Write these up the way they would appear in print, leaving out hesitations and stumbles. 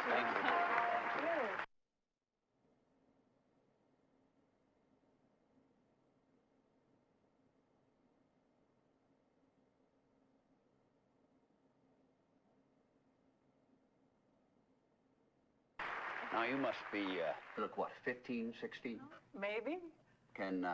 Thank you. Now, you must be, look, what, 15, 16? Maybe. Can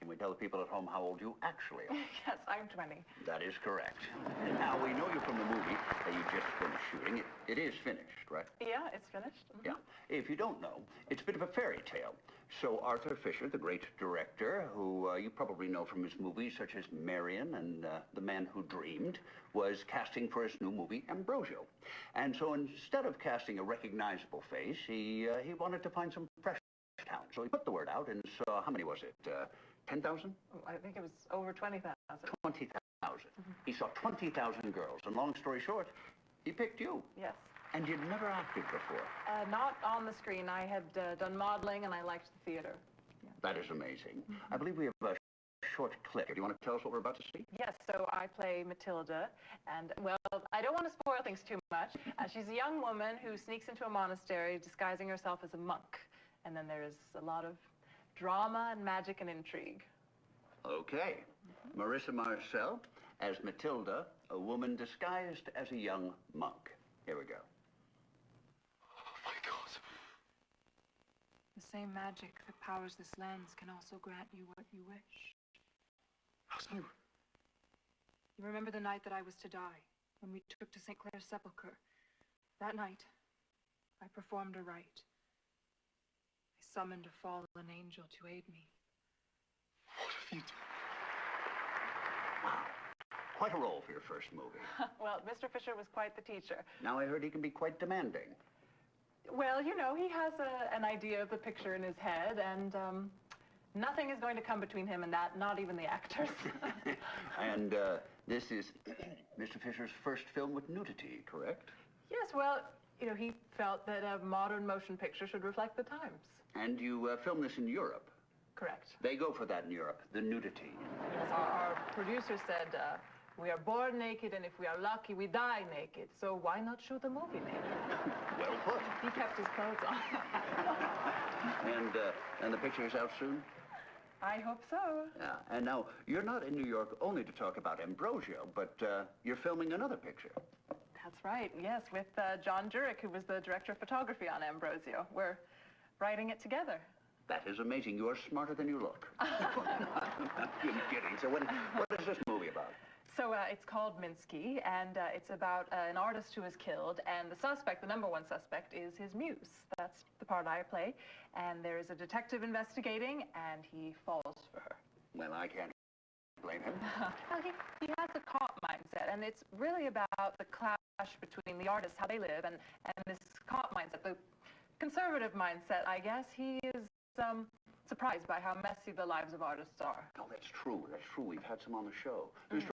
we tell the people at home how old you actually are? Yes, I'm 20. That is correct. Now, we know you from the movie that you just finished shooting. It is finished, right? Yeah, it's finished. Mm-hmm. Yeah. If you don't know, it's a bit of a fairy tale. So Arthur Fisher, the great director, who you probably know from his movies such as Marion and The Man Who Dreamed, was casting for his new movie, Ambrosio. And so instead of casting a recognizable face, he wanted to find some fresh talent. So he put the word out and saw, how many was it? 10,000? I think it was over 20,000. 20,000. Mm-hmm. He saw 20,000 girls, and long story short, he picked you. Yes. And you'd never acted before. Not on the screen. I had done modeling, and I liked the theater. Yeah. That is amazing. Mm-hmm. I believe we have a short clip. Do you want to tell us what we're about to see? Yes, so I play Matilda, and, well, I don't want to spoil things too much. She's a young woman who sneaks into a monastery disguising herself as a monk, and then there's a lot of drama and magic and intrigue. Okay. Mm-hmm. Marissa Marcel as Matilda, a woman disguised as a young monk. Here we go. My God. The same magic that powers this lens can also grant you what you wish. How so? You remember the night that I was to die, when we took to St. Clair's sepulchre. That night, I performed a rite. I summoned a fallen angel to aid me. What have you done? Wow. Quite a role for your first movie. Well, Mr. Fisher was quite the teacher. Now I heard he can be quite demanding. Well, you know, he has an idea of the picture in his head, and nothing is going to come between him and that, not even the actors. And this is Mr. Fisher's first film with nudity, correct? Yes, well, you know, he felt that a modern motion picture should reflect the times. And you filmed this in Europe? Correct. They go for that in Europe, the nudity. Yes, our producer said, we are born naked, and if we are lucky, we die naked. So why not shoot the movie naked? Well put. He kept his clothes on. And the picture's out soon? I hope so. Yeah, and now, you're not in New York only to talk about Ambrosio, but you're filming another picture. That's right, yes, with John Jurek, who was the director of photography on Ambrosio. We're writing it together. That is amazing. You are smarter than you look. I'm kidding. So what is this movie about? So it's called Minsky, and it's about an artist who is killed, and the suspect, the number one suspect, is his muse. That's the part I play, and there is a detective investigating, and he falls for her. Well, I can't blame him. Well, he has a cop mindset, and it's really about the clash between the artists, how they live, and this cop mindset, the conservative mindset, I guess. He is surprised by how messy the lives of artists are. Oh, that's true. That's true. We've had some on the show. Mr.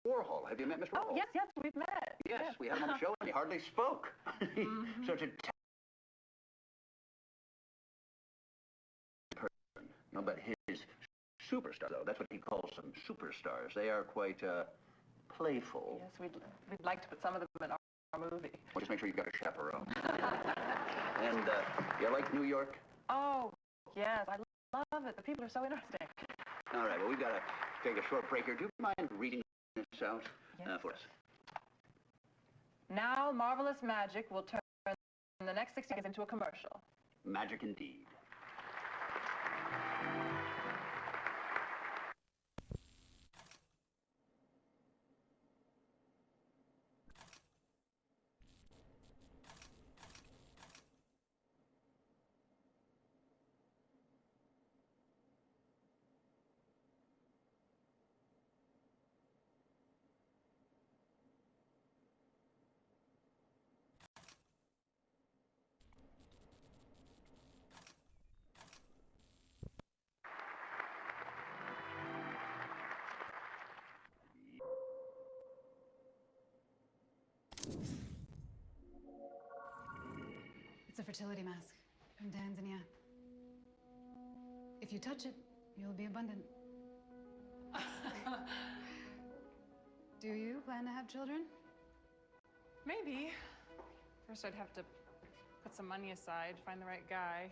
Warhol. Have you met Mr. Warhol? Oh, yes, we've met. Yes, we had him on the show, and he hardly spoke. Such a person. No, but his superstar, though, that's what he calls them, superstars. They are quite playful. Yes, we'd like to put some of them in our movie. Well, just make sure you've got a chaperone. And you like New York? Oh, yes, I love it. The people are so interesting. All right, well, we've got to take a short break here. Do you mind reading this out for us? Now, marvelous magic will turn the next 6 seconds into a commercial. Magic indeed. It's a fertility mask from Tanzania. If you touch it, you'll be abundant. Do you plan to have children? Maybe. First, I'd have to put some money aside, find the right guy.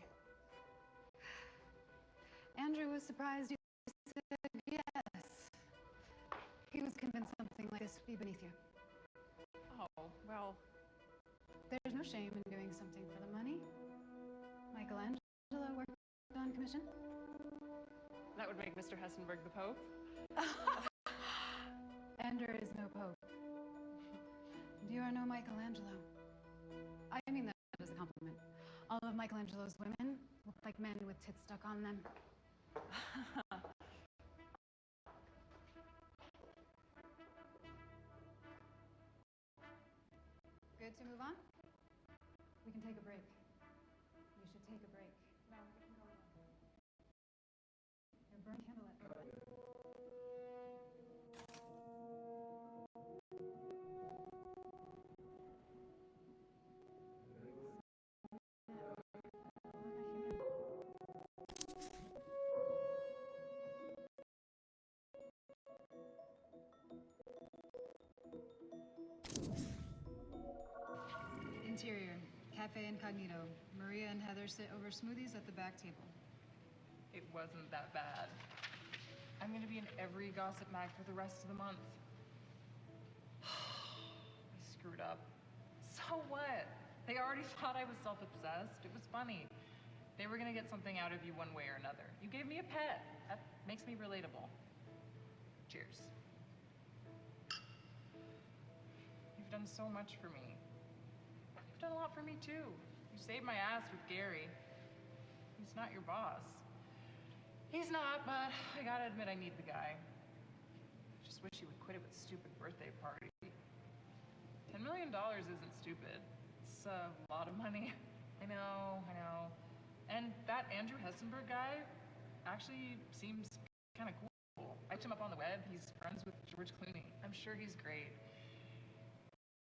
Andrew was surprised you said yes. He was convinced something like this would be beneath you. Oh, well, There's no shame in doing something for the money. Michelangelo worked on commission. that would make Mr. Hessenberg the Pope. Andrew is no pope. You are no Michelangelo. I mean that as a compliment. All of Michelangelo's women look like men with tits stuck on them. Good to move on? We can take a break. We should take a break. No, we can go now. Here, burn candle at Interior, Cafe Incognito. Maria and Heather sit over smoothies at the back table. It wasn't that bad. I'm gonna be in every gossip mag for the rest of the month. I screwed up. So what? They already thought I was self-obsessed. It was funny. They were gonna get something out of you one way or another. You gave me a pet. That makes me relatable. Cheers. You've done so much for me. You've done a lot for me too. You saved my ass with Gary. He's not your boss. He's not, but I gotta admit I need the guy. I just wish he would quit it with stupid birthday party. $10 million isn't stupid. It's a lot of money. I know. And that Andrew Hessenberg guy actually seems kind of cool. I looked him up on the web. He's friends with George Clooney. I'm sure he's great.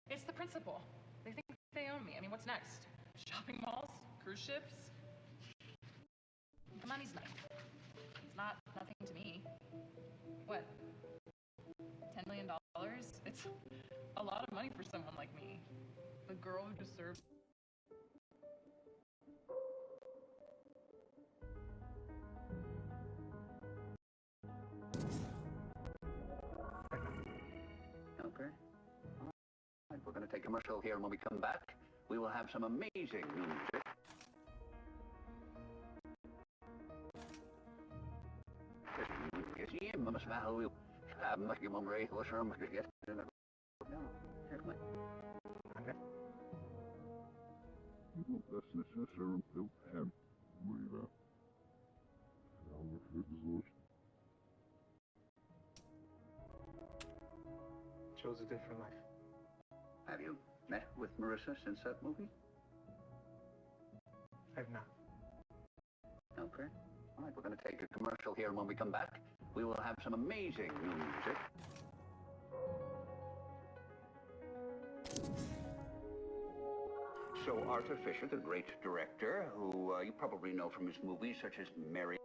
It's the principle. They think they own me. I mean, what's next? Shopping malls? Cruise ships? The money's nice. It's not nothing to me. What? $10 million? It's a lot of money for someone like me. The girl who deserves. Okay. All right, we're going to take a commercial here, and when we come back, we will have some amazing new music. Chose a different life. Have you met with Marissa since that movie? I've not. Okay. All right, we're going to take a commercial here, and when we come back, we will have some amazing new music. So Arthur Fisher, the great director, who you probably know from his movies such as Marion.